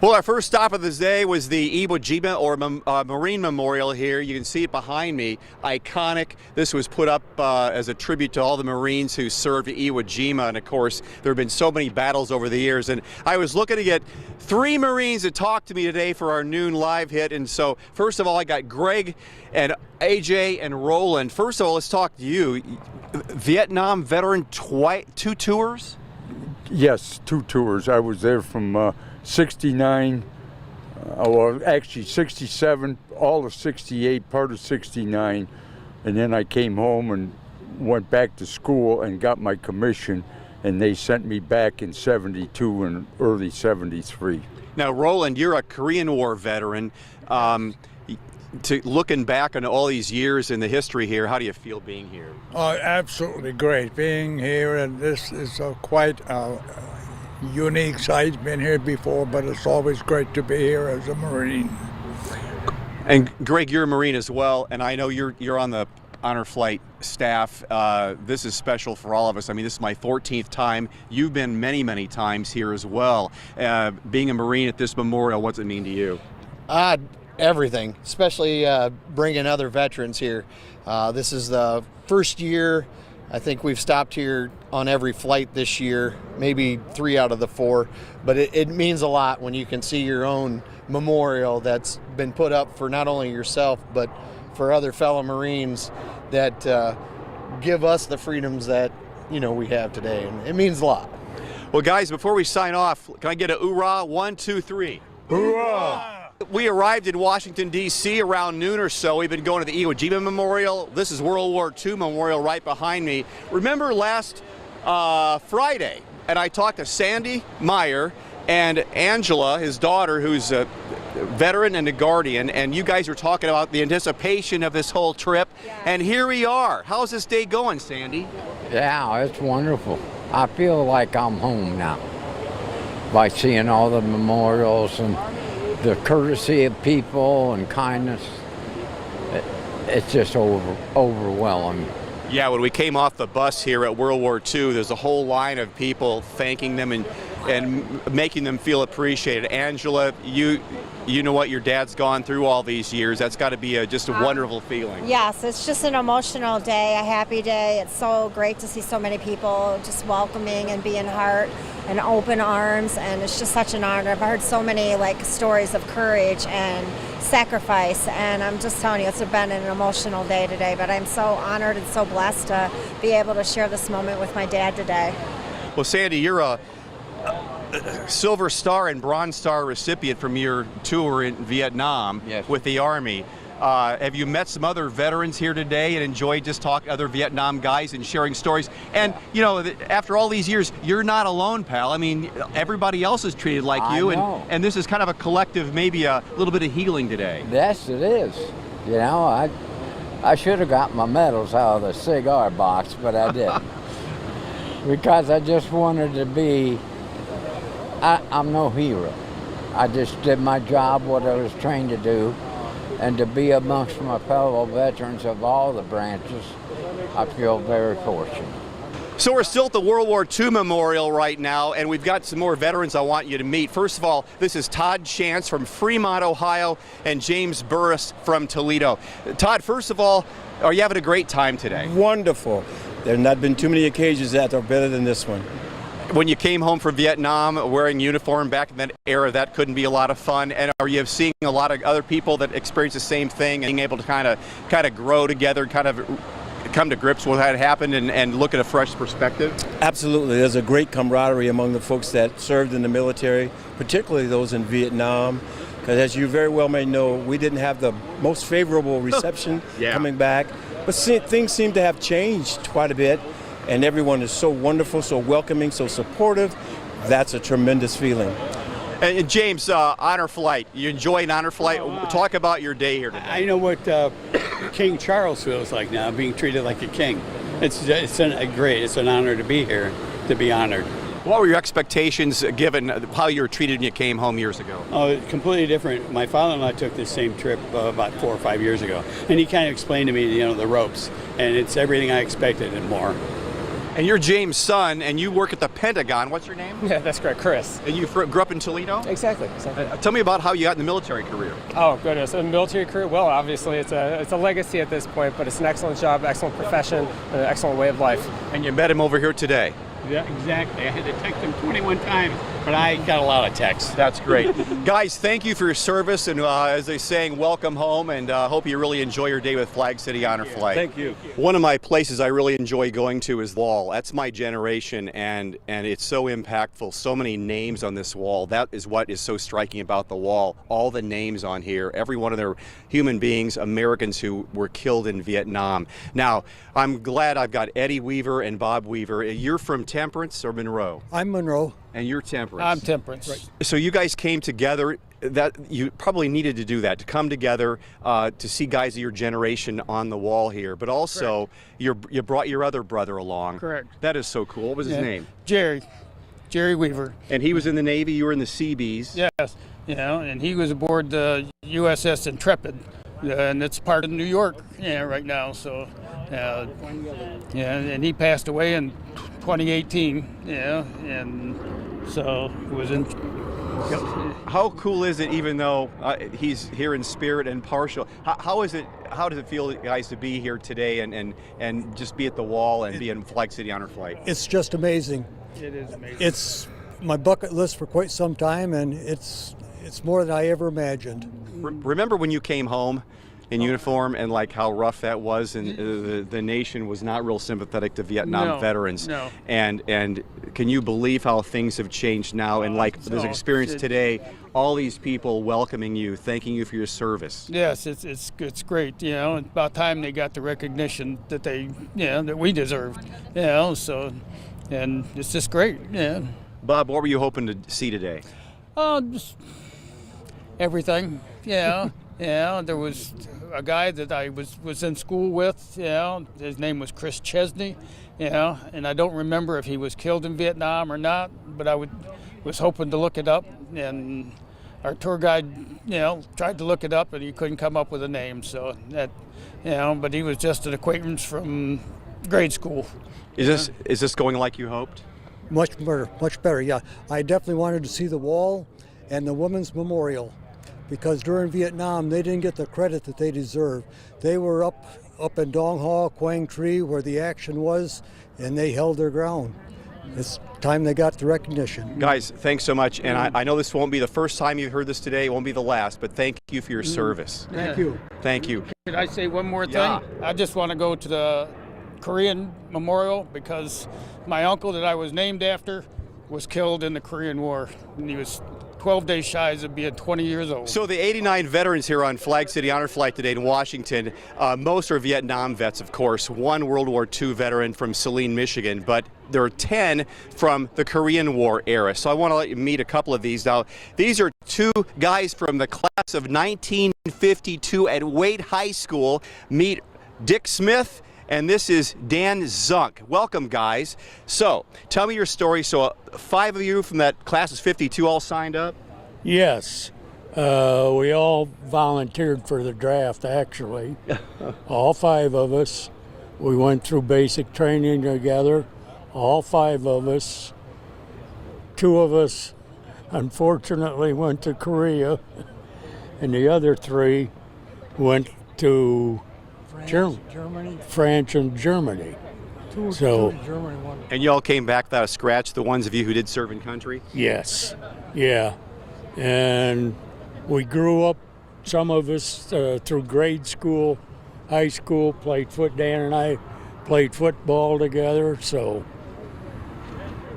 Well, our first stop of the day was the Iwo Jima Marine Memorial here. You can see it behind me. Iconic. This was put up as a tribute to all the Marines who served at Iwo Jima. And of course, there have been so many battles over the years. And I was looking to get 3 Marines to talk to me today for our noon live hit. And so, first of all, I got Greg and AJ and Roland. First of all, let's talk to you. Vietnam veteran, 2 tours? Yes, 2 tours. I was there from 69, well, actually 67, all of 68, part of 69, and then I came home and went back to school and got my commission, and they sent me back in 72 and early 73. Now, Roland, you're a Korean War veteran. Looking back on all these years in the history here, how do you feel being here? Absolutely great being here, and this is quite a unique site. Been here before, but it's always great to be here as a Marine. And Greg, you're a Marine as well, and I know you're on the honor flight staff. This is special for all of us. I mean, this is my 14th time. You've been many, many times here as well. Being a Marine at this memorial, what's it mean to you? Everything, especially bringing other veterans here. This is the first year. I think we've stopped here on every flight this year, maybe 3 out of the 4. But it means a lot when you can see your own memorial that's been put up for not only yourself, but for other fellow Marines that give us the freedoms that we have today. And it means a lot. Well, guys, before we sign off, can I get a hoorah? 1, 2, 3. Hoorah! We arrived in Washington, D.C. around noon or so. We've been going to the Iwo Jima Memorial. This is World War II Memorial right behind me. Remember last Friday, and I talked to Sandy Meyer and Angela, his daughter, who's a veteran and a guardian, and you guys were talking about the anticipation of this whole trip, and here we are. How's this day going, Sandy? Yeah, it's wonderful. I feel like I'm home now by seeing all the memorials and the courtesy of people and kindness. It's just overwhelming. Yeah, when we came off the bus here at World War II, there's a whole line of people thanking them and making them feel appreciated. Angela, you know what your dad's gone through all these years. That's got to be just a wonderful feeling. Yes, it's just an emotional day, a happy day. It's so great to see so many people just welcoming and being heart and open arms, and it's just such an honor. I've heard so many stories of courage and sacrifice, and I'm just telling you, it's been an emotional day today, but I'm so honored and so blessed to be able to share this moment with my dad today. Well, Sandy, you're a Silver Star and Bronze Star recipient from your tour in Vietnam. Yes. With the Army. Have you met some other veterans here today and enjoyed just talking to other Vietnam guys and sharing stories? And, after all these years, you're not alone, pal. I mean, everybody else is treated like you, and this is kind of a collective, maybe a little bit of healing today. Yes, it is. I should have got my medals out of the cigar box, but I didn't. Because I just wanted to be, I'm no hero. I just did my job, what I was trained to do. And to be amongst my fellow veterans of all the branches, I feel very fortunate. So we're still at the World War II Memorial right now, and we've got some more veterans I want you to meet. First of all, this is Todd Chance from Fremont, Ohio, and James Burris from Toledo. Todd, first of all, are you having a great time today? Wonderful. There have not been too many occasions that are better than this one. When you came home from Vietnam wearing uniform back in that era, that couldn't be a lot of fun. And are you seeing a lot of other people that experience the same thing and being able to kind of grow together, kind of come to grips with what had happened and look at a fresh perspective? Absolutely. There's a great camaraderie among the folks that served in the military, particularly those in Vietnam. Because as you very well may know, we didn't have the most favorable reception coming back. But things seem to have changed quite a bit. And everyone is so wonderful, so welcoming, so supportive. That's a tremendous feeling. And James, honor flight. You enjoy an honor flight? Talk about your day here today. I know what King Charles feels like now, being treated like a king. It's great. It's an honor to be here, to be honored. What were your expectations given how you were treated when you came home years ago? Oh, completely different. My father-in-law took this same trip about 4 or 5 years ago, and he kind of explained to me, the ropes, and it's everything I expected and more. And you're James' son, and you work at the Pentagon. What's your name? Yeah, that's correct, Chris. And you grew up in Toledo? Exactly. Tell me about how you got in the military career. Oh, goodness. A military career? Well, obviously, it's a legacy at this point, but it's an excellent job, excellent profession, and an excellent way of life. And you met him over here today. Yeah, exactly. I had to text him 21 times, but I got a lot of texts. That's great. Guys, thank you for your service, and as they're saying, welcome home, and hope you really enjoy your day with Flag City Honor Flight. Thank you. One of my places I really enjoy going to is the wall. That's my generation, and it's so impactful. So many names on this wall. That is what is so striking about the wall. All the names on here, every one of their human beings, Americans who were killed in Vietnam. Now, I'm glad I've got Eddie Weaver and Bob Weaver. You're from Temperance or Monroe? I'm Monroe. And you're Temperance. I'm Temperance. Right. So you guys came together. That you probably needed to do that, to come together to see guys of your generation on the wall here, but also you brought your other brother along. Correct. That is so cool. What was his name? Jerry Weaver. And he was in the Navy. You were in the Seabees. Yes, and he was aboard the USS Intrepid, and it's part of New York, right now. So, and he passed away in 2018. And so it was in. How cool is it, even though he's here in spirit and partial? How does it feel, guys, to be here today and just be at the wall and be in Flag City Honor Flight? It's just amazing. It is amazing. It's my bucket list for quite some time, and it's more than I ever imagined. Remember when you came home in uniform and like how rough that was, and the nation was not real sympathetic to Vietnam veterans. No. And can you believe how things have changed now? And like this experience today, all these people welcoming you, thanking you for your service. Yes, it's great. It's about time they got the recognition that that we deserved. So, and it's just great. Yeah. Bob, what were you hoping to see today? Just everything. Yeah. There was a guy that I was in school with. His name was Chris Chesney. And I don't remember if he was killed in Vietnam or not, but I was hoping to look it up. And our tour guide, tried to look it up, and he couldn't come up with a name. So that, but he was just an acquaintance from grade school. Is this going like you hoped? Much better. Yeah, I definitely wanted to see the wall and the Women's Memorial, because during Vietnam they didn't get the credit that they deserved. They were up in Dong Ho, Quang Tri, where the action was, and they held their ground. It's time they got the recognition. Guys, thanks so much. And I know this won't be the first time you've heard this today. It won't be the last, but thank you for your service. Thank you. Thank you. Could I say one more thing? Yeah. I just want to go to the Korean Memorial, because my uncle that I was named after was killed in the Korean War, and he was 12 days shy of being 20 years old. So the 89 veterans here on Flag City Honor Flight today in Washington, most are Vietnam vets, of course. One World War II veteran from Saline, Michigan, but there are 10 from the Korean War era. So I want to let you meet a couple of these. Now, these are two guys from the class of 1952 at Wade High School. Meet Dick Smith, and this is Dan Zunk. Welcome, guys. So, tell me your story. So, 5 of you from that class of 52 all signed up? Yes. We all volunteered for the draft, actually. All 5 of us. We went through basic training together, all 5 of us. 2 of us, unfortunately, went to Korea, and the other 3 went to Germany, France, and Germany. And you all came back without a scratch, the ones of you who did serve in country? Yes, yeah. And we grew up, some of us, through grade school, high school, Dan and I played football together, so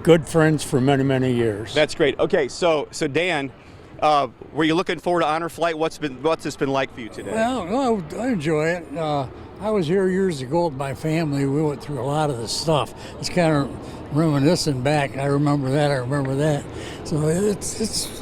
good friends for many, many years. That's great. Okay, so Dan, were you looking forward to Honor Flight? What's this been like for you today? Well, I enjoy it. I was here years ago with my family. We went through a lot of the stuff. It's kind of reminiscing back. I remember that. So it's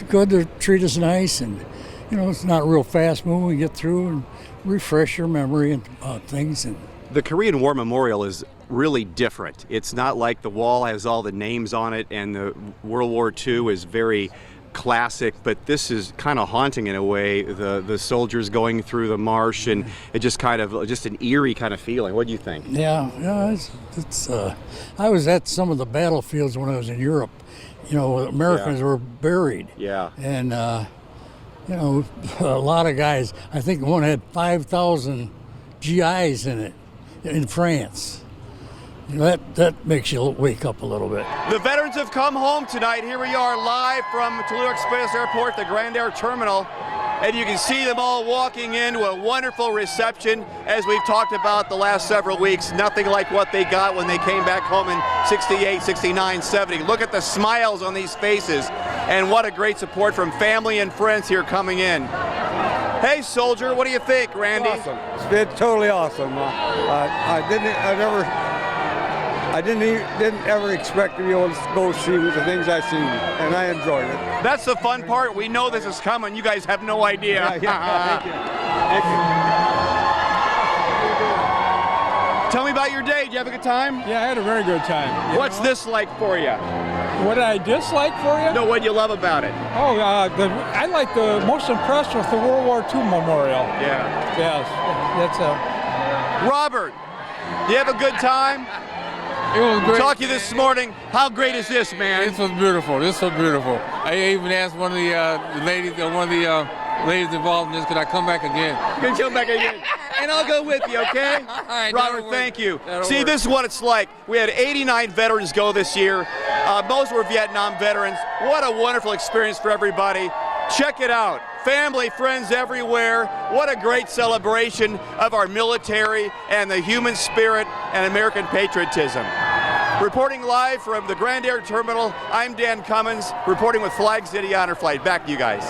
good to treat us nice, and it's not real fast moving. We get through and refresh your memory about things. And the Korean War Memorial is really different. It's not like the wall has all the names on it, and the World War II is very classic, but this is kind of haunting in a way. The soldiers going through the marsh, and it just kind of just an eerie kind of feeling. What do you think? Yeah, it's I was at some of the battlefields when I was in Europe. You know, Americans were buried. Yeah. And you know, a lot of guys. I think one had 5,000 GIs in it in France. You know, that makes you wake up a little bit. The veterans have come home tonight. Here we are live from Toledo Express Airport, the Grand Air Terminal. And you can see them all walking into a wonderful reception. As we've talked about the last several weeks, nothing like what they got when they came back home in 68, 69, 70. Look at the smiles on these faces. And what a great support from family and friends here coming in. Hey, soldier, what do you think, Randy? Awesome. It's been totally awesome. I didn't ever expect to be able to go see the things I've seen, and I enjoyed it. That's the fun part. We know this is coming. You guys have no idea. Thank you. Thank you. Tell me about your day. Did you have a good time? Yeah, I had a very good time. What's this like for you? What did I dislike for you? No, what do you love about it? Oh, I like the most impressed with the World War II memorial. Yeah. Yes, that's Robert, do you have a good time? It was great. Talk to you this morning. How great is this, man? This was beautiful. This was beautiful. I even asked one of the ladies, ladies involved in this, could I come back again? You can come back again. And I'll go with you, okay? All right, Robert, thank you. See, work. this is what it's like. We had 89 veterans go this year. Most were Vietnam veterans. What a wonderful experience for everybody. Check it out. Family, friends everywhere. What a great celebration of our military and the human spirit and American patriotism. Reporting live from the Grand Air Terminal, I'm Dan Cummins, reporting with Flag City Honor Flight. Back to you guys.